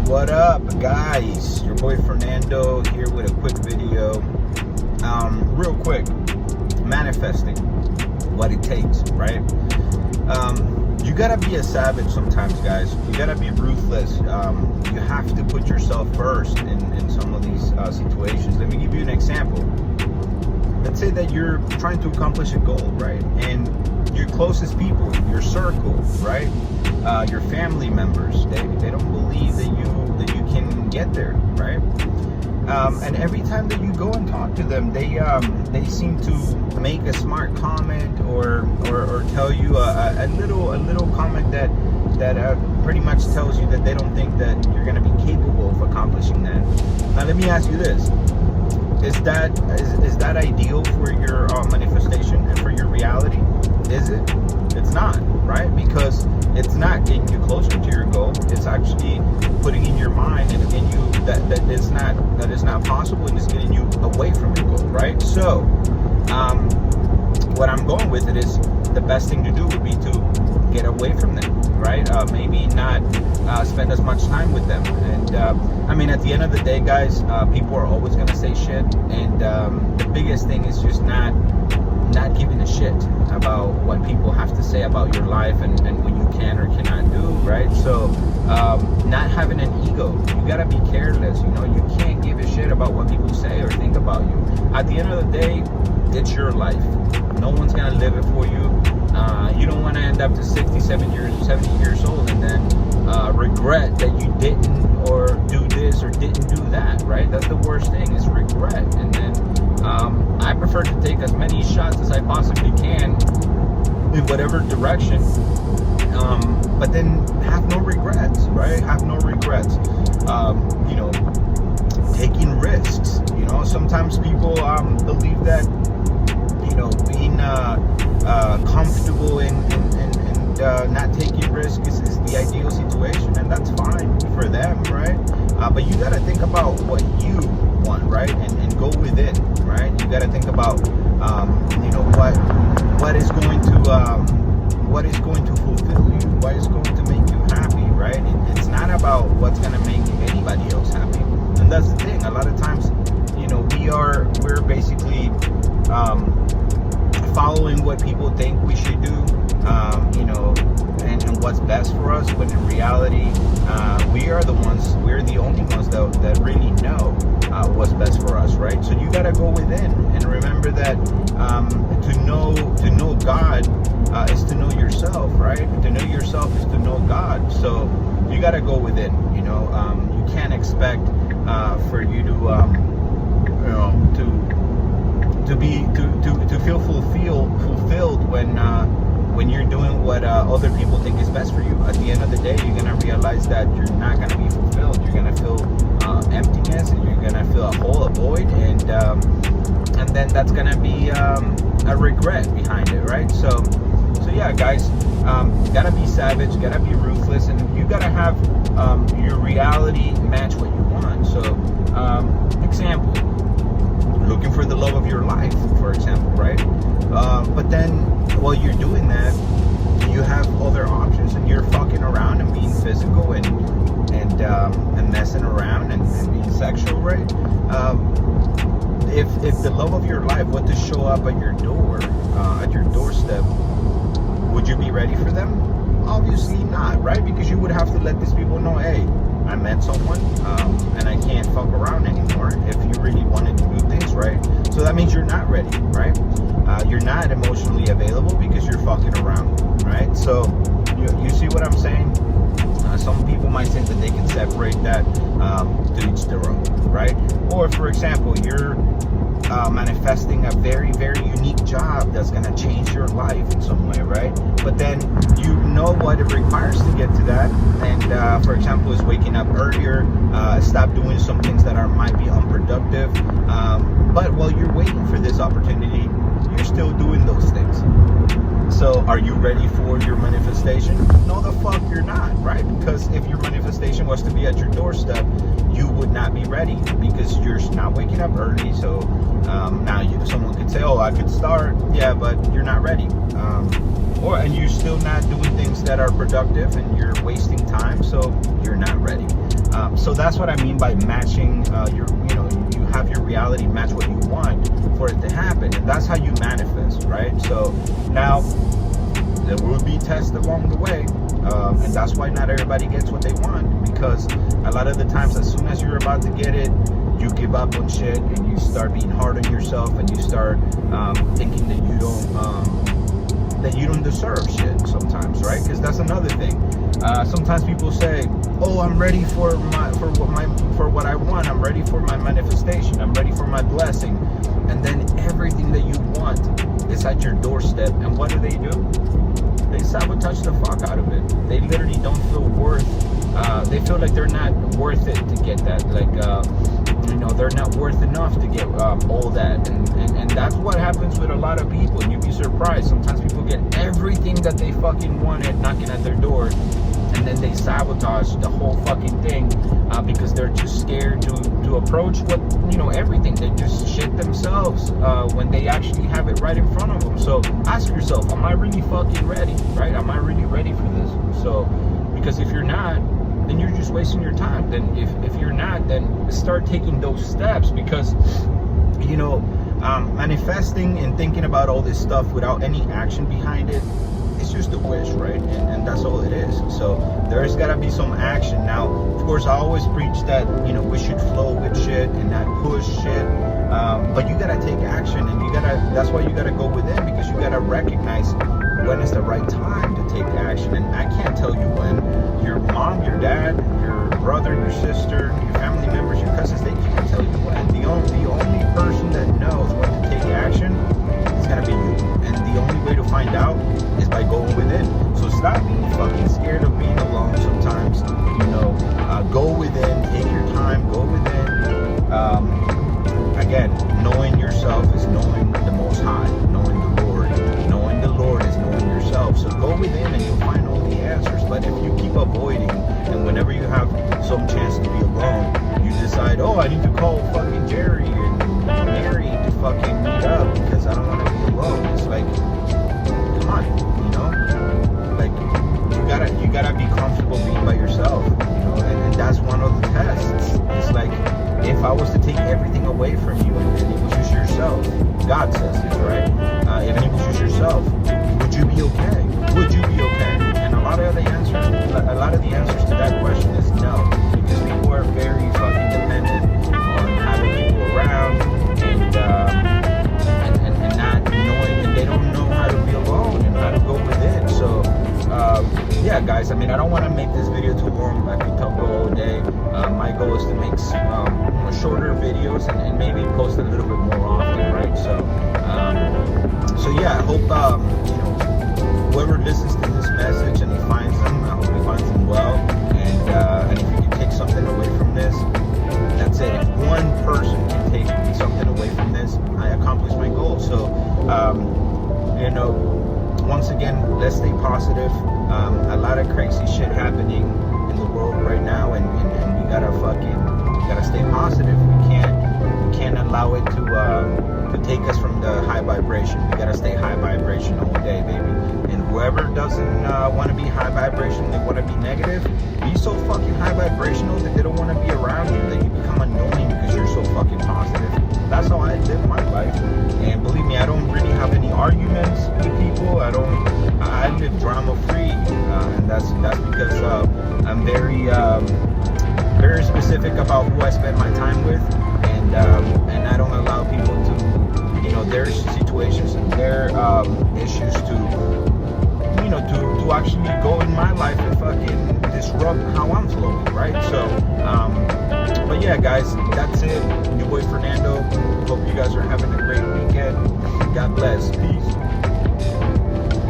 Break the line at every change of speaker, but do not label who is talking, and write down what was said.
What up, guys? Your boy Fernando here with a quick video. Real quick, manifesting what it takes, right? You gotta be a savage sometimes, guys. You gotta be ruthless. You have to put yourself first in some of these situations. Let me give you an example. Let's say that you're trying to accomplish a goal, right? And your closest people, your circle, right? Your family members, they don't believe that you can get there, right? And every time that you go and talk to them, they seem to make a smart comment or tell you a little comment that pretty much tells you that they don't think that you're going to be capable of accomplishing that. Now let me ask you this: is that ideal for your manifestation and for your reality? Is it? It's not, right? Because it's not getting you closer to your goal. It's actually putting in your mind and in you that is not possible, and it's getting you away from your goal, right? So what I'm going with it is the best thing to do would be to get away from them, right? Maybe not spend as much time with them. And I mean, at the end of the day, guys, people are always going to say shit, and the biggest thing is just not giving a shit about what people have to say about your life and what you can or cannot do, right? So not having an ego. You gotta be careless. You can't give a shit about what people say or think about you. At the end of the day, it's your life. No one's gonna live it for you. You don't want to end up to 67 years, 70 years old, and then regret that you didn't or do this or didn't do that, right? That's the worst thing, is regret. And then I prefer to take as many shots as I possibly can in whatever direction, but then have no regrets, right? Have no regrets. Taking risks. Sometimes people believe that being comfortable and not taking risks is the ideal situation, and that's fine for them, right? But you got to think about what you want, right? And go within, right? You got to think about what is going to fulfill you, what is going to make you happy, right? It's not about what's going to make anybody else happy. And that's the thing. A lot of times, we're basically following what people think we should do, and what's best for us, when in reality, we're the only ones that really know what's best for us, right? So you gotta go within and remember that to know God is to know yourself, right? To know yourself is to know God. So you gotta go within. You can't expect for you to feel fulfilled when you're doing what other people think is best for you. At the end of the day, you're gonna realize that you're not gonna be fulfilled. You're gonna feel emptiness, and you're gonna feel a hole, a void, and then that's gonna be a regret behind it, right? So yeah, guys, gotta be savage, gotta be ruthless, and you gotta have your reality match what you want. So example, looking for the love of your life, for example, right? But then while you're doing that, you have other options, and you're fucking around and being physical and messing around and being sexual, right? If the love of your life were to show up at your door, at your doorstep, would you be ready for them? Obviously not, right? Because you would have to let these people know, hey, I met someone, and I can't fuck around anymore if you really wanted to do things right. So that means you're not ready, right? You're not emotionally available because you're fucking around, right? So you see what I'm saying? Some people might think that they can separate that, to each their own, right? Or for example, you're manifesting a very, very unique job that's going to change your life in some way, right? But then you know what it requires to get to that, and for example, is waking up earlier, stop doing some things that might be unproductive, but while you're waiting for this opportunity, you're still doing those things. So are you ready for your manifestation? No, the fuck you're not, right? Because if your manifestation was to be at your doorstep, you would not be ready, because you're not waking up early. So now someone could say, oh, I could start. Yeah, but you're not ready. And you're still not doing things that are productive, and you're wasting time, so you're not ready. So that's what I mean by matching you have your reality match what you want for it to happen. And that's how you manifest, right? So now there will be tests along the way. And that's why not everybody gets what they want, because a lot of the times as soon as you're about to get it, you give up on shit and you start being hard on yourself, and you start thinking that you don't deserve shit sometimes, right? Because that's another thing. Sometimes people say, "Oh, I'm ready for what I want. I'm ready for my manifestation. I'm ready for my blessing," and then everything that you want is at your doorstep. And what do? They sabotage the fuck out of it. They literally don't feel worth. They feel like they're not worth it to get that. Like they're not worth enough to get all that, and that's what happens with a lot of people. And you'd be surprised. Sometimes people get everything that they fucking wanted knocking at their door, and then they sabotage the whole fucking thing because they're too scared to approach everything. They just shit themselves when they actually have it right in front of them. So ask yourself, am I really fucking ready? Right? Am I really ready for this? So because if you're not, then you're just wasting your time. Then if you're not, then start taking those steps, because manifesting and thinking about all this stuff without any action behind it, it's just a wish, right? And that's all it is. So there's got to be some action. Now, of course, I always preach that we should flow with shit and not push shit, but you got to take action, and that's why you got to go within, because you got to recognize when is the right time to take action. And I can't tell you when. Your mom, your dad, your brother, your sister, your family members, your cousins, they can't tell you when. The only person that knows when to take action is going to be you. And the only way to find out is by going within. So stop being fucking scared of being alone sometimes. Go within, take your time, go within. Again, knowing yourself is knowing the Most High, knowing the Lord. Knowing the Lord is knowing yourself. So go within and you'll find all the answers. But if you keep avoiding, and whenever you have some chance to be alone, you decide, oh, I need to call fucking Jerry and Mary to fucking meet up because I don't want to be alone. It's like, come on, like you gotta be comfortable being by yourself, and that's one of the tests. It's like, if I was to take everything away from you and it was just yourself, God says this, right? If it was just yourself, would you be okay? Would you be okay? And a lot of the answers to that question is no, because people are very fucking dependent on having people around and not knowing, and they don't know how to be alone and how to go within. So yeah, guys, I don't want to make this video too long. I could talk all day. My goal is to make shorter videos and maybe post a little bit more often, right? So yeah, I hope whoever listens to this message and he finds them, I hope he finds them well. And if you can take something away from this, that's it. If one person can take something away from this, I accomplished my goal. So once again, let's stay positive. A lot of crazy shit happening in the world right now, and we gotta stay positive. We can't allow it to take us from the high vibration. We gotta stay high vibration all day, baby. And whoever doesn't want to be high vibration, they want to be negative, be so fucking high vibrational that they don't want to be around you, that you become annoying because you're so fucking positive. That's how I live my life. And believe me, I don't really have any arguments with people. I live drama free, and that's because I'm very specific about who I spend my time with, and I don't allow people to, their situations and their issues to actually go in my life and fucking disrupt how I'm flowing, right? So, but yeah, guys, that's it. Your boy Fernando. Hope you guys are having a great weekend. God bless. Peace.